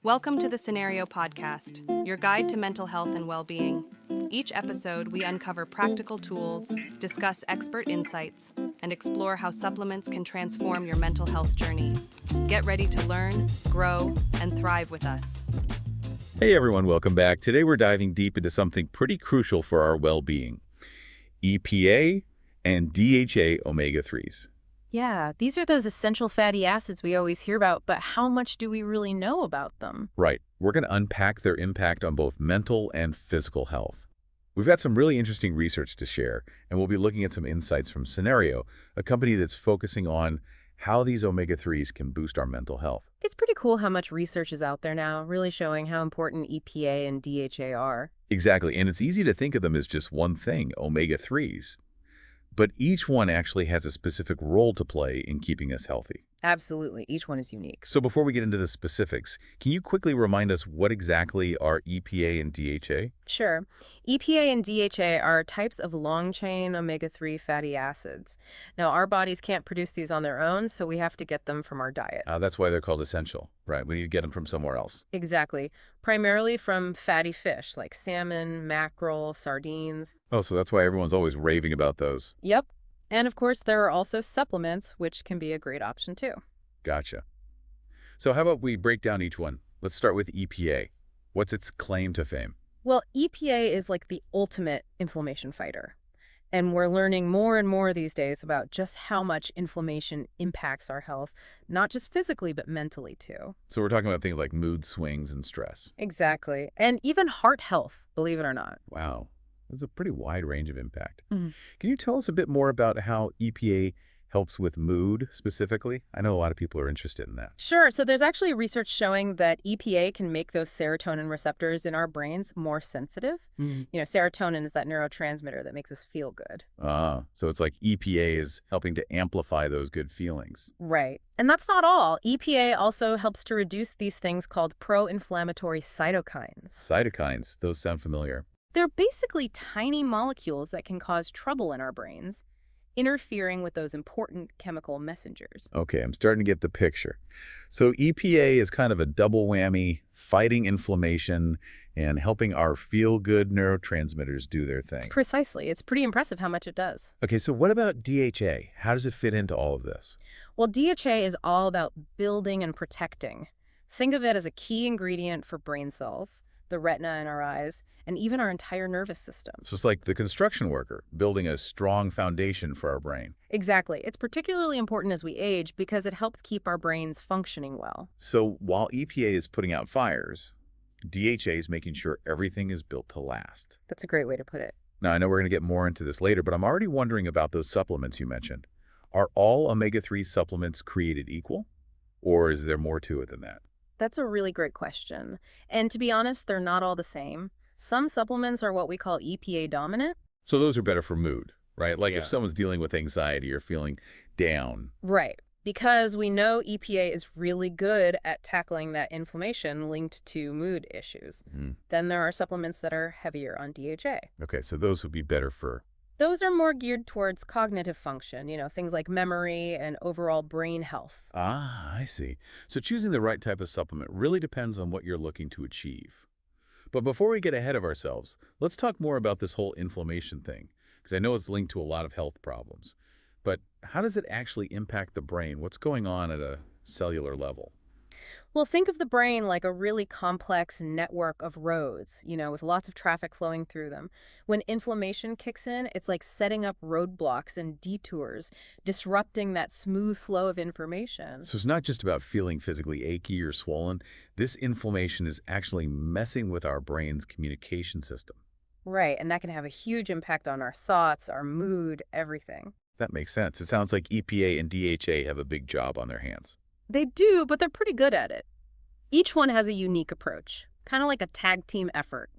Welcome to the Cenario Podcast, your guide to mental health and well-being. Each episode, we uncover practical tools, discuss expert insights, and explore how supplements can transform your mental health journey. Get ready to learn, grow, and thrive with us. Hey everyone, welcome back. Today we're diving deep into something pretty crucial for our well-being. EPA and DHA omega-3s. Yeah, these are those essential fatty acids we always hear about, but how much do we really know about them? Right. We're going to unpack their impact on both mental and physical health. We've got some really interesting research to share, and we'll be looking at some insights from Cenario, a company that's focusing on how these omega-3s can boost our mental health. It's pretty cool how much research is out there now, really showing how important EPA and DHA are. Exactly, and it's easy to think of them as just one thing, omega-3s. But each one actually has a specific role to play in keeping us healthy. Absolutely, each one is unique. So before we get into the specifics, can you quickly remind us what exactly are EPA and DHA? Sure. EPA and DHA are types of long-chain omega-3 fatty acids. Now, our bodies can't produce these on their own, so we have to get them from our diet. That's why they're called essential, right? We need to get them from somewhere else. Exactly. Primarily from fatty fish like salmon, mackerel, sardines. Oh, so that's why everyone's always raving about those. Yep. And of course, there are also supplements, which can be a great option too. Gotcha. So how about we break down each one? Let's start with EPA. What's its claim to fame? Well, EPA is like the ultimate inflammation fighter. And we're learning more and more these days about just how much inflammation impacts our health, not just physically, but mentally too. So we're talking about things like mood swings and stress. Exactly. And even heart health, believe it or not. Wow. That's a pretty wide range of impact. Mhm. Can you tell us a bit more about how EPA helps with mood specifically? I know a lot of people are interested in that. Sure. So there's actually research showing that EPA can make those serotonin receptors in our brains more sensitive. Serotonin is that neurotransmitter that makes us feel good. So it's like EPA is helping to amplify those good feelings. Right. And that's not all. EPA also helps to reduce these things called pro-inflammatory cytokines. Cytokines, those sound familiar. They're basically tiny molecules that can cause trouble in our brains, interfering with those important chemical messengers. Okay, I'm starting to get the picture. So EPA is kind of a double whammy, fighting inflammation and helping our feel-good neurotransmitters do their thing. Precisely. It's pretty impressive how much it does. Okay, so what about DHA? How does it fit into all of this? Well, DHA is all about building and protecting. Think of it as a key ingredient for brain cells, the retina in our eyes, and even our entire nervous system. So it's like the construction worker, building a strong foundation for our brain. Exactly. It's particularly important as we age because it helps keep our brains functioning well. So while EPA is putting out fires, DHA is making sure everything is built to last. That's a great way to put it. Now, I know we're going to get more into this later, but I'm already wondering about those supplements you mentioned. Are all omega-3 supplements created equal, or is there more to it than that? That's a really great question. And to be honest, they're not all the same. Some supplements are what we call EPA dominant. So those are better for mood, right? Like Yeah. if someone's dealing with anxiety or feeling down. Right. Because we know EPA is really good at tackling that inflammation linked to mood issues. Then there are supplements that are heavier on DHA. Okay, so those would be better for... Those are more geared towards cognitive function, things like memory and overall brain health. I see. So choosing the right type of supplement really depends on what you're looking to achieve. But before we get ahead of ourselves, let's talk more about this whole inflammation thing, because I know it's linked to a lot of health problems. But how does it actually impact the brain? What's going on at a cellular level? Well, think of the brain like a really complex network of roads, with lots of traffic flowing through them. When inflammation kicks in, it's like setting up roadblocks and detours, disrupting that smooth flow of information. So it's not just about feeling physically achy or swollen. This inflammation is actually messing with our brain's communication system. Right, and that can have a huge impact on our thoughts, our mood, everything. That makes sense. It sounds like EPA and DHA have a big job on their hands. They do, but they're pretty good at it. Each one has a unique approach, kind of like a tag team effort.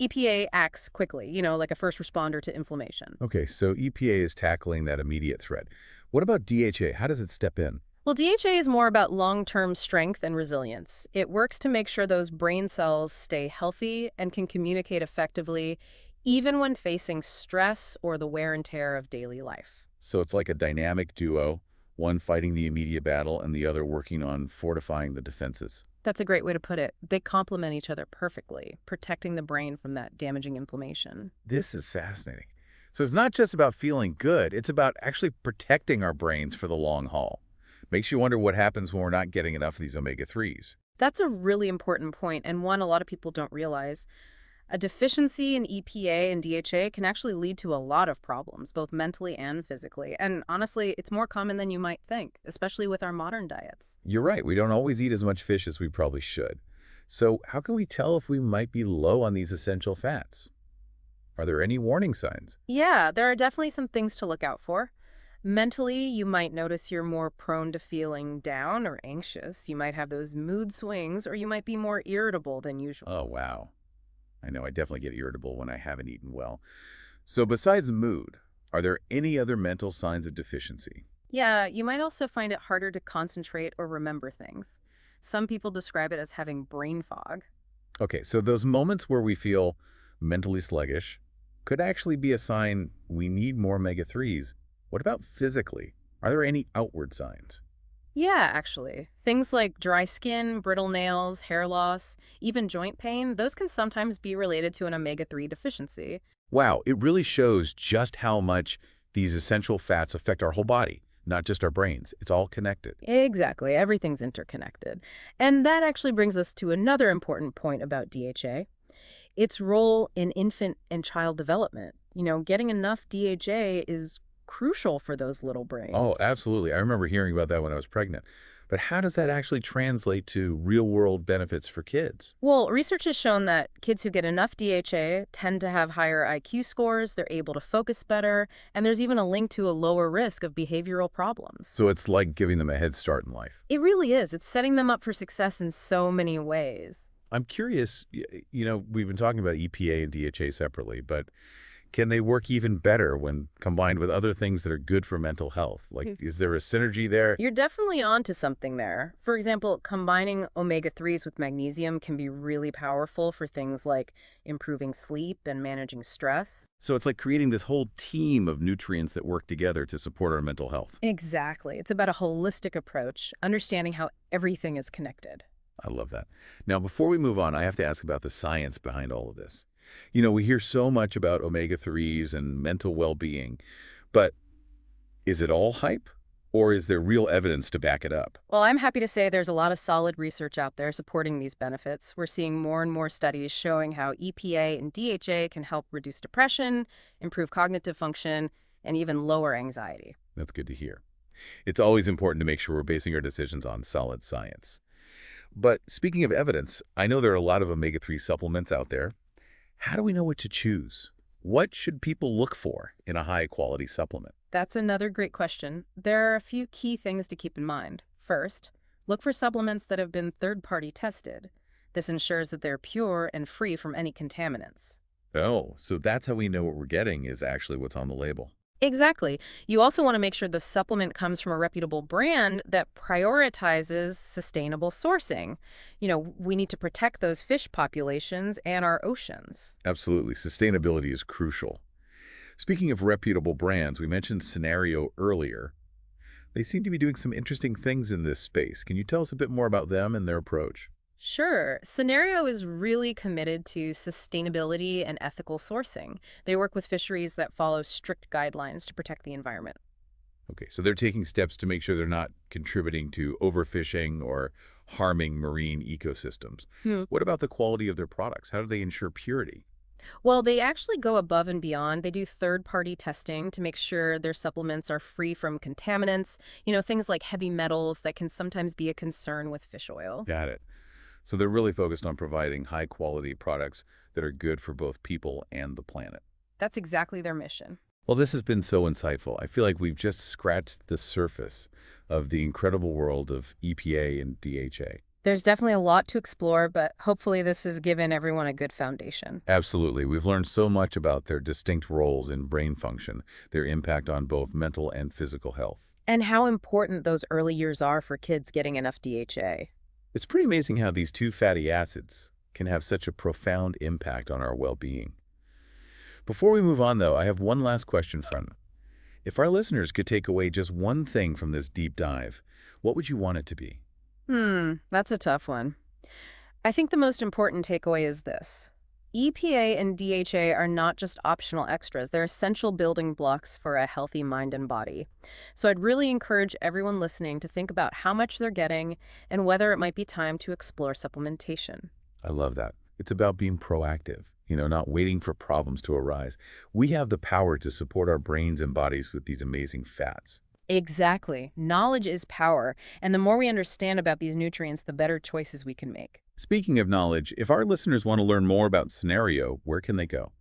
EPA acts quickly, like a first responder to inflammation. Okay, so EPA is tackling that immediate threat. What about DHA? How does it step in? Well, DHA is more about long-term strength and resilience. It works to make sure those brain cells stay healthy and can communicate effectively, even when facing stress or the wear and tear of daily life. So it's like a dynamic duo, one fighting the immediate battle and the other working on fortifying the defenses. That's a great way to put it. They complement each other perfectly, protecting the brain from that damaging inflammation. This is fascinating. So it's not just about feeling good, it's about actually protecting our brains for the long haul. Makes you wonder what happens when we're not getting enough of these omega-3s. That's a really important point, and one a lot of people don't realize. A deficiency in EPA and DHA can actually lead to a lot of problems, both mentally and physically. And honestly, it's more common than you might think, especially with our modern diets. You're right, we don't always eat as much fish as we probably should. So how can we tell if we might be low on these essential fats? Are there any warning signs? Yeah, there are definitely some things to look out for. Mentally, you might notice you're more prone to feeling down or anxious. You might have those mood swings, or you might be more irritable than usual. Oh, wow. I know I definitely get irritable when I haven't eaten well. So besides mood, are there any other mental signs of deficiency? Yeah, you might also find it harder to concentrate or remember things. Some people describe it as having brain fog. Okay, so those moments where we feel mentally sluggish could actually be a sign we need more omega-3s. What about physically? Are there any outward signs? Yeah, actually. Things like dry skin, brittle nails, hair loss, even joint pain, those can sometimes be related to an omega-3 deficiency. Wow, it really shows just how much these essential fats affect our whole body, not just our brains. It's all connected. Exactly, everything's interconnected. And that actually brings us to another important point about DHA, its role in infant and child development. Getting enough DHA is crucial for those little Oh, brains. absolutely. I remember hearing about that when I was pregnant. But how does that actually translate to real-world benefits for kids? Well, research has shown that kids who get enough DHA tend to have higher IQ scores, they're able to focus better, and there's even a link to a lower risk of behavioral problems. So it's like giving them a head start in life. It really is. It's setting them up for success in so many ways. I'm curious, we've been talking about EPA and DHA separately, but can they work even better when combined with other things that are good for mental health? Like, is there a synergy there? You're definitely onto something there. For example, combining omega-3s with magnesium can be really powerful for things like improving sleep and managing stress. So it's like creating this whole team of nutrients that work together to support our mental health. Exactly. It's about a holistic approach, understanding how everything is connected. I love that. Now, before we move on, I have to ask about the science behind all of this. We hear so much about omega-3s and mental well-being, but is it all hype, or is there real evidence to back it up? Well, I'm happy to say there's a lot of solid research out there supporting these benefits. We're seeing more and more studies showing how EPA and DHA can help reduce depression, improve cognitive function, and even lower anxiety. That's good to hear. It's always important to make sure we're basing our decisions on solid science. But speaking of evidence, I know there are a lot of omega-3 supplements out there. How do we know what to choose? What should people look for in a high-quality supplement? That's another great question. There are a few key things to keep in mind. First, look for supplements that have been third-party tested. This ensures that they're pure and free from any contaminants. Oh, so that's how we know what we're getting is actually what's on the label. Exactly. You also want to make sure the supplement comes from a reputable brand that prioritizes sustainable sourcing. We need to protect those fish populations and our oceans. Absolutely. Sustainability is crucial. Speaking of reputable brands, we mentioned Cenario earlier. They seem to be doing some interesting things in this space. Can you tell us a bit more about them and their approach? Sure. Cenario is really committed to sustainability and ethical sourcing. They work with fisheries that follow strict guidelines to protect the environment. Okay, so they're taking steps to make sure they're not contributing to overfishing or harming marine ecosystems. What about the quality of their products? How do they ensure purity? Well, they actually go above and beyond. They do third-party testing to make sure their supplements are free from contaminants, things like heavy metals that can sometimes be a concern with fish oil. Got it. So they're really focused on providing high-quality products that are good for both people and the planet. That's exactly their mission. Well, this has been so insightful. I feel like we've just scratched the surface of the incredible world of EPA and DHA. There's definitely a lot to explore, but hopefully this has given everyone a good foundation. Absolutely. We've learned so much about their distinct roles in brain function, their impact on both mental and physical health. And how important those early years are for kids getting enough DHA. It's pretty amazing how these two fatty acids can have such a profound impact on our well-being. Before we move on, though, I have one last question for you. If our listeners could take away just one thing from this deep dive, what would you want it to be? That's a tough one. I think the most important takeaway is this. EPA and DHA are not just optional extras, they're essential building blocks for a healthy mind and body. So I'd really encourage everyone listening to think about how much they're getting and whether it might be time to explore supplementation. I love that. It's about being proactive, not waiting for problems to arise. We have the power to support our brains and bodies with these amazing fats. Exactly. Knowledge is power, and the more we understand about these nutrients, the better choices we can make. Speaking of knowledge, if our listeners want to learn more about Cenario, where can they go?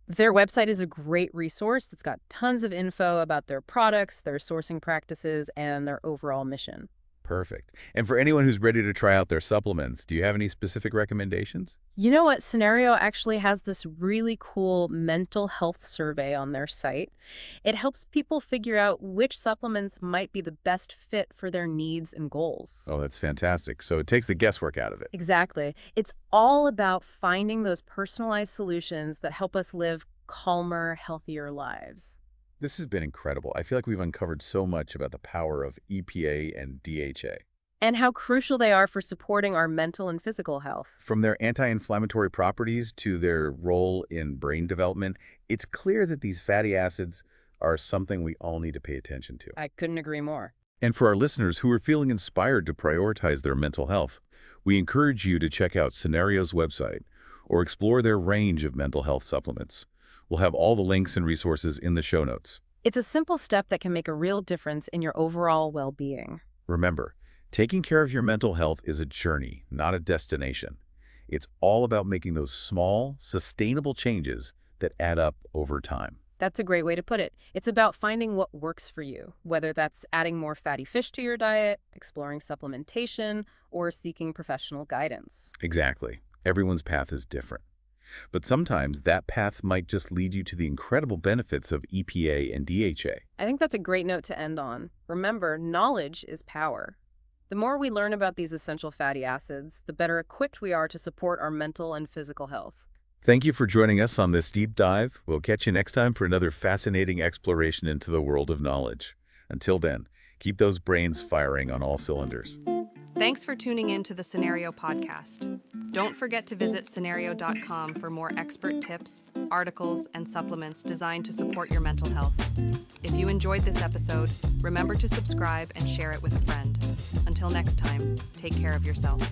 Their website is a great resource that's got tons of info about their products, their sourcing practices, and their overall mission. Perfect. And for anyone who's ready to try out their supplements, do you have any specific recommendations? You know what? Cenario actually has this really cool mental health survey on their site. It helps people figure out which supplements might be the best fit for their needs and goals. Oh, that's fantastic. So it takes the guesswork out of it. Exactly. It's all about finding those personalized solutions that help us live calmer, healthier lives. This has been incredible. I feel like we've uncovered so much about the power of EPA and DHA. And how crucial they are for supporting our mental and physical health. From their anti-inflammatory properties to their role in brain development, it's clear that these fatty acids are something we all need to pay attention to. I couldn't agree more. And for our listeners who are feeling inspired to prioritize their mental health, we encourage you to check out Cenario's website or explore their range of mental health supplements. We'll have all the links and resources in the show notes. It's a simple step that can make a real difference in your overall well-being. Remember, taking care of your mental health is a journey, not a destination. It's all about making those small, sustainable changes that add up over time. That's a great way to put it. It's about finding what works for you, whether that's adding more fatty fish to your diet, exploring supplementation, or seeking professional guidance. Exactly. Everyone's path is different. But sometimes that path might just lead you to the incredible benefits of EPA and DHA. I think that's a great note to end on. Remember, knowledge is power. The more we learn about these essential fatty acids, the better equipped we are to support our mental and physical health. Thank you for joining us on this deep dive. We'll catch you next time for another fascinating exploration into the world of knowledge. Until then, keep those brains firing on all cylinders. Thanks for tuning in to the Cenario podcast. Don't forget to visit Cenario.com for more expert tips, articles, and supplements designed to support your mental health. If you enjoyed this episode, remember to subscribe and share it with a friend. Until next time, take care of yourself.